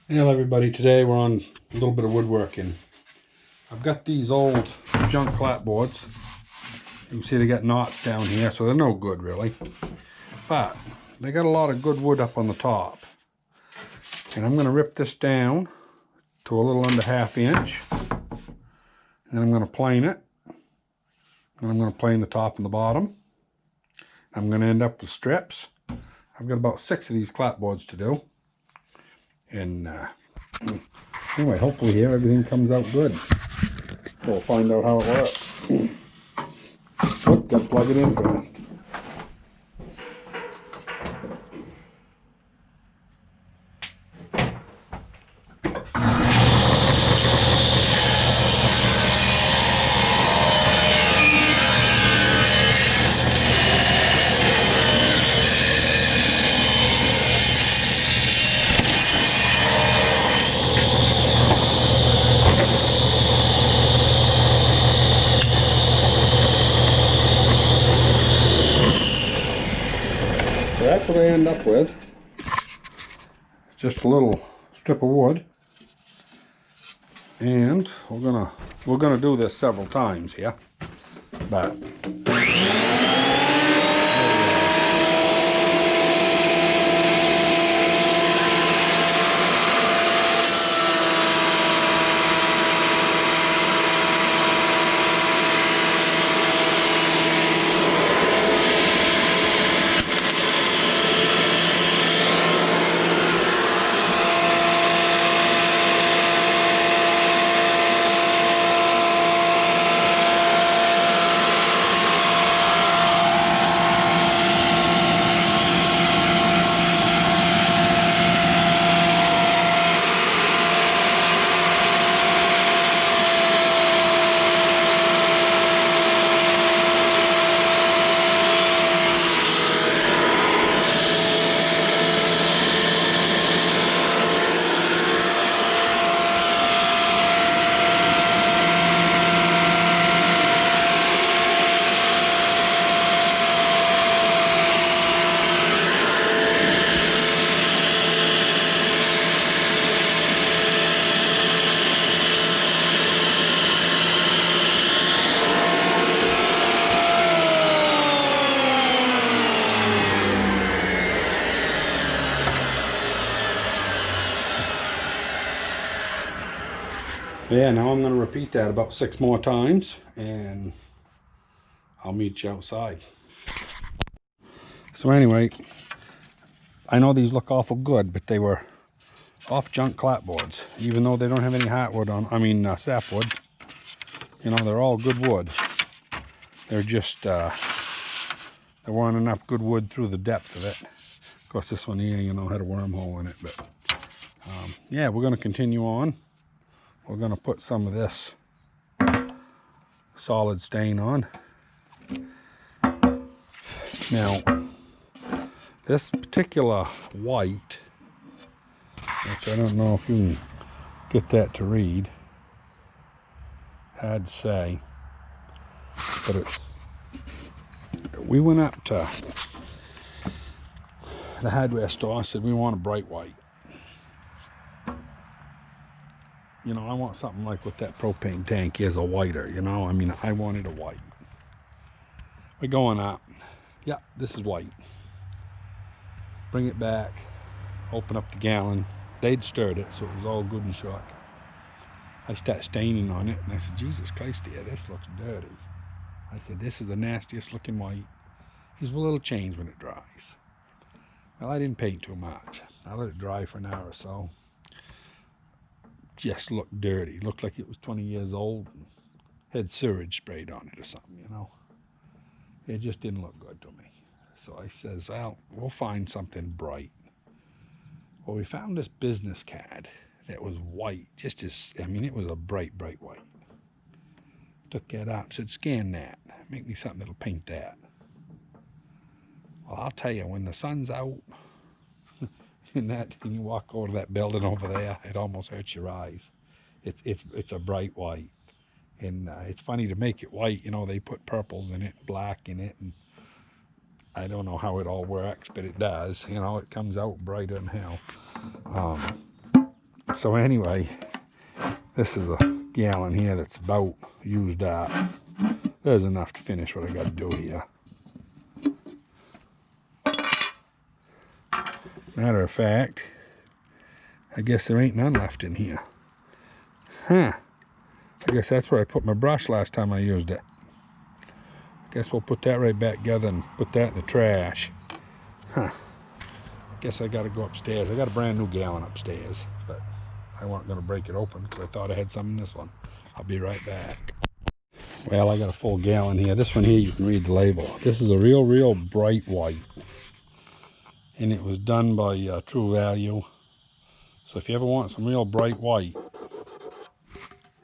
Hello everybody, today we're on a little bit of woodworking. I've got these old junk clapboards. You can see they got knots down here, so they're no good really. But they got a lot of good wood up on the top. And I'm going to rip this down to a little under 1/2 inch. And I'm going to plane it. And I'm going to plane the top and the bottom. I'm going to end up with strips. I've got about 6 of these clapboards to do. And anyway, hopefully here everything comes out good. We'll find out how it works. Got to plug it in first. So that's what I end up with. Just a little strip of wood. And we're gonna do this several times here. But yeah, now I'm going to repeat that about 6 more times, and I'll meet you outside. So anyway, I know these look awful good, but they were off junk clapboards, even though they don't have any heartwood on, sapwood. You know, they're all good wood. They're just, there weren't enough good wood through the depth of it. Of course, this one here, you know, had a wormhole in it, but yeah, we're going to continue on. We're going to put some of this solid stain on. Now, this particular white, which I don't know if you can get that to read, hard to say, but we went up to the hardware store and said we want a bright white. You know, I want something like what that propane tank is, a whiter, you know. I mean, I wanted a white. We're going up. Yeah, this is white. Bring it back. Open up the gallon. They'd stirred it, so it was all good and short. I start staining on it, and I said, Jesus Christ, yeah, this looks dirty. I said, this is the nastiest looking white. He says, well, it'll change when it dries. Well, I didn't paint too much. I let it dry for an hour or so. Just looked dirty. Looked like it was 20 years old and had sewage sprayed on it or something, you know. It just didn't look good to me. So I says, well, we'll find something bright. Well, we found this business card that was white, just as, I mean, it was a bright, bright white. Took that up, said, scan that. Make me something that'll paint that. Well, I'll tell you, when the sun's out, and you walk over to that building over there, it almost hurts your eyes. It's a bright white, and it's funny to make it white. You know, they put purples in it, black in it, and I don't know how it all works, but it does. You know, it comes out brighter than hell. So anyway, this is a gallon here that's about used up. There's enough to finish what I got to do here. Matter of fact, I guess there ain't none left in here. Huh. I guess that's where I put my brush last time I used it. Guess we'll put that right back together and put that in the trash. Huh. Guess I gotta go upstairs. I got a brand new gallon upstairs, but I wasn't gonna break it open because I thought I had some in this one. I'll be right back. Well, I got a full gallon here. This one here, you can read the label. This is a real bright white. And it was done by True Value. So if you ever want some real bright white,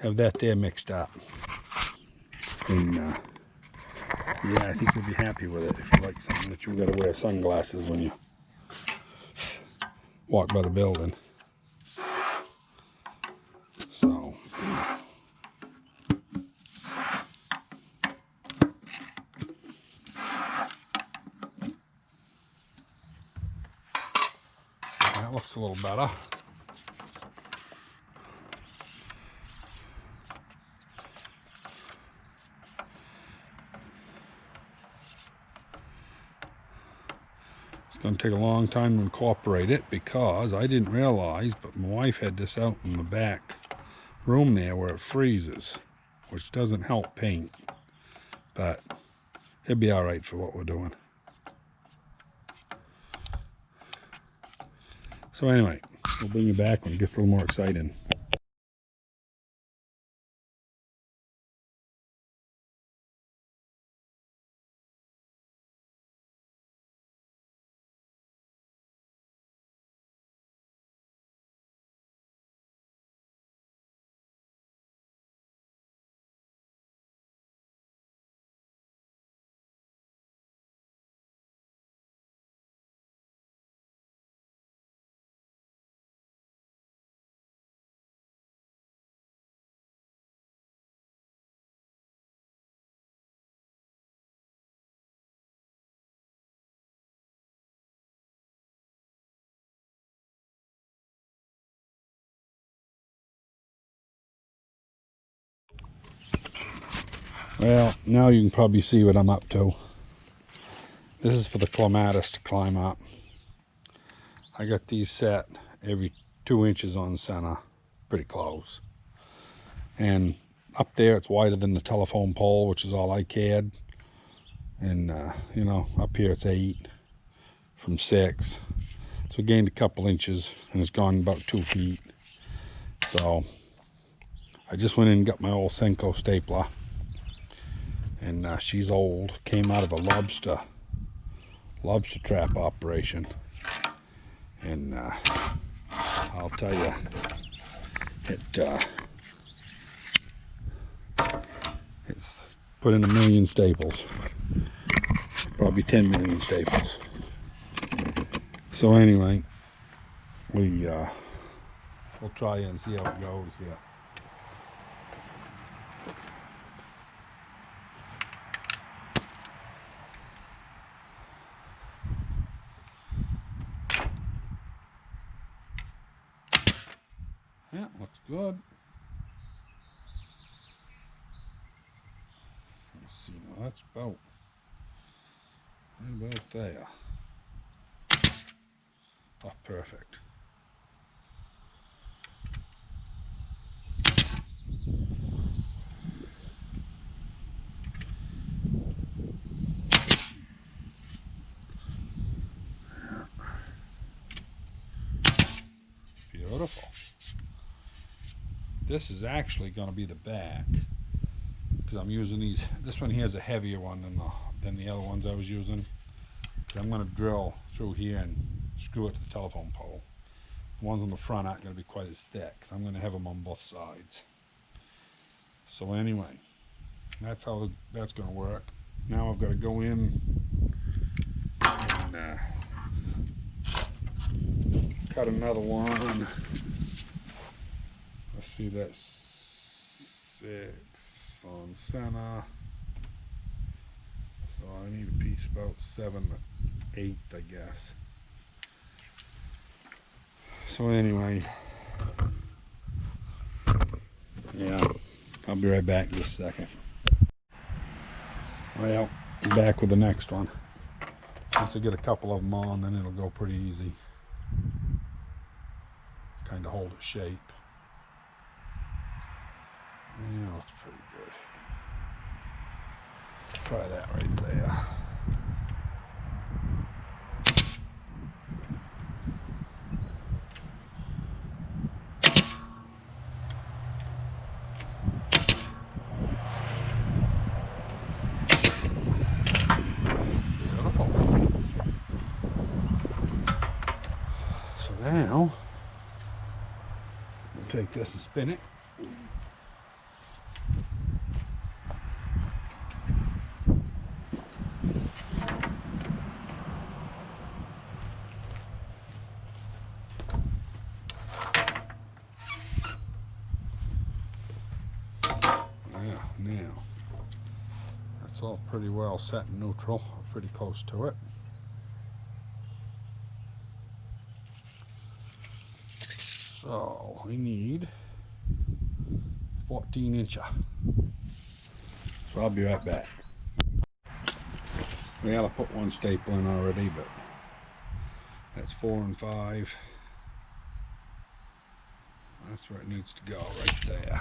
have that there mixed up. And yeah, I think you'll be happy with it if you like something that you've got to wear sunglasses when you walk by the building. So that looks a little better. It's going to take a long time to incorporate it because I didn't realize, but my wife had this out in the back room there where it freezes, which doesn't help paint, but it'll be all right for what we're doing. So anyway, we'll bring you back when it gets a little more exciting. Well, now you can probably see what I'm up to. This is for the Clematis to climb up. I got these set every 2 inches on center, pretty close. And up there it's wider than the telephone pole, which is all I cared. And you know, up here it's 8 from 6. So I gained a couple inches and it's gone about 2 feet. So I just went in and got my old Senko stapler. And she's old, came out of a lobster trap operation. And I'll tell you, it's put in 1 million staples, probably 10 million staples. So anyway, we'll try and see how it goes here. Yeah, looks good. Let's see, now that's about there. Oh, perfect. Beautiful. This is actually going to be the back because I'm using these. This one here is a heavier one than the other ones I was using. I'm going to drill through here and screw it to the telephone pole. The ones on the front aren't going to be quite as thick because I'm going to have them on both sides. So anyway, that's how that's going to work. Now I've got to go in and cut another one. Let's see, that's 6 on center. So I need a piece about 7/8, I guess. So anyway, I'll be right back in just a second. Well, I'm back with the next one. Once I get a couple of them on, then it'll go pretty easy. Kind of hold its shape. Yeah, that's pretty good. Try that right there. Now, we'll take this and spin it. Yeah, now, that's all pretty well set in neutral, pretty close to it. So we need 14 incher. So I'll be right back. Well, I put one staple in already, but that's 4 and 5. That's where it needs to go, right there.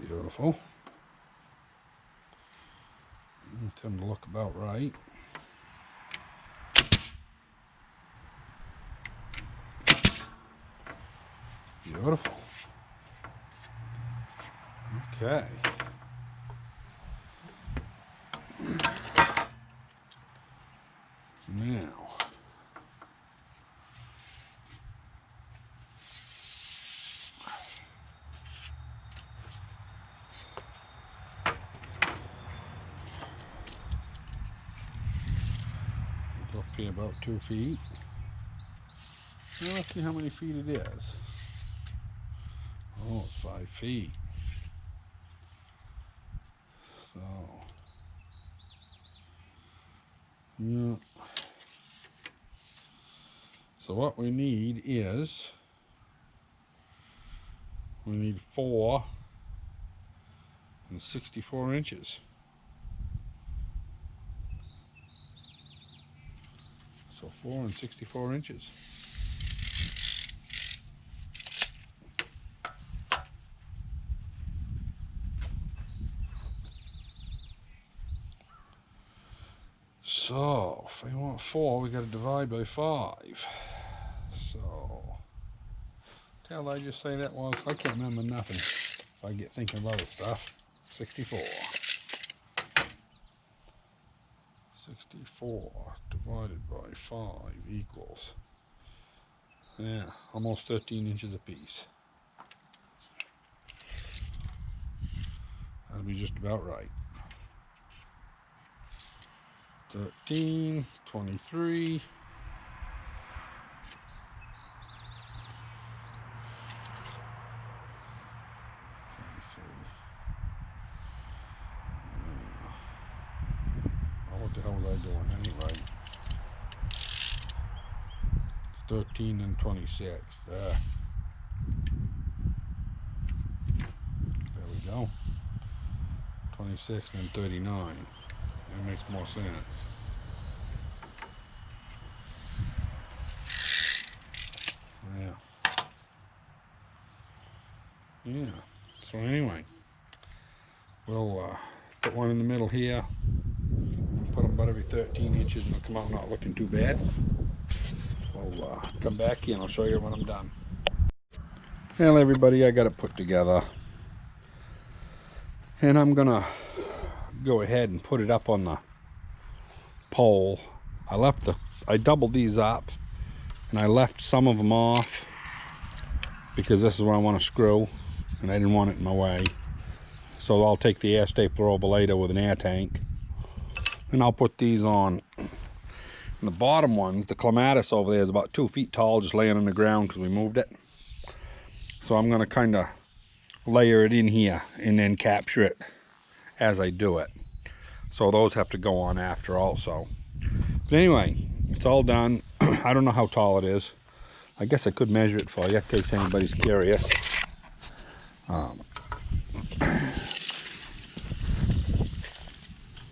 Beautiful. Tend to look about right. Beautiful. Okay. Now, it's up here about 2 feet. Now let's see how many feet it is. Oh, it's 5 feet. So, yeah. So what we need is, we need 4 and 64 inches. So 4 and 64 inches. So, if we want 4, we got to divide by 5. So, tell I just say that was, I can't remember nothing if I get thinking about other stuff. 64. 64 divided by 5 equals, yeah, almost 13 inches apiece. That'll be just about right. 13, 23, 13 and 26. There we go. 26 and 39. That makes more sense. Yeah. So anyway, we'll put one in the middle here. Put them about every 13 inches and it'll come out not looking too bad. We'll come back here and I'll show you when I'm done. Well, everybody, I got it put together. And I'm gonna go ahead and put it up on the pole. I doubled these up and I left some of them off because this is where I want to screw and I didn't want it in my way. So I'll take the air stapler over later with an air tank and I'll put these on. And the bottom ones, the Clematis over there is about 2 feet tall, just laying on the ground because we moved it. So I'm going to kind of layer it in here and then capture it as I do it. So those have to go on after also. But anyway, it's all done. I don't know how tall it is. I guess I could measure it for you in case anybody's curious.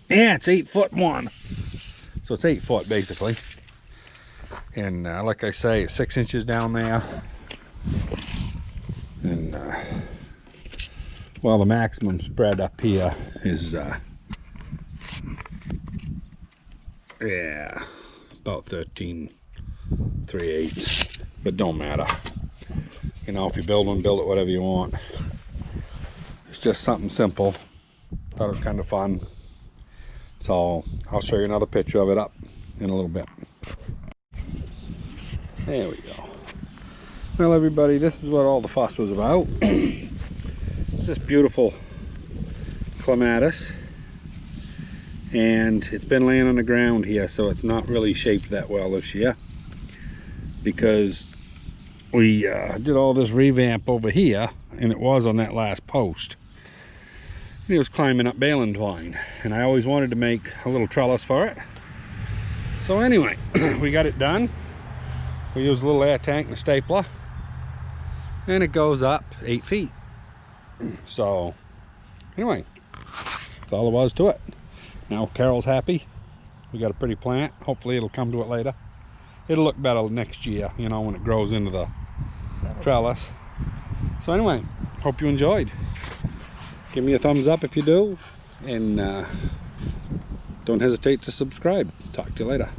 Yeah, it's 8'1". So it's 8 foot basically. And like I say, it's 6 inches down there. And well, the maximum spread up here is yeah, about 13 3/8, but don't matter. You know, if you build one, build it whatever you want. It's just something simple. Thought it was kind of fun. So I'll show you another picture of it up in a little bit. There we go. Well, everybody, this is what all the fuss was about. This beautiful clematis, and it's been laying on the ground here, so it's not really shaped that well this year, because we did all this revamp over here, and it was on that last post. And it was climbing up baling twine, and I always wanted to make a little trellis for it. So anyway, we got it done. We used a little air tank and a stapler, and it goes up 8 feet. So anyway, that's all there was to it. Now Carol's happy. We got a pretty plant. Hopefully it'll come to it later. It'll look better next year, you know, when it grows into the trellis. So anyway, hope you enjoyed. Give me a thumbs up if you do, and don't hesitate to subscribe. Talk to you later.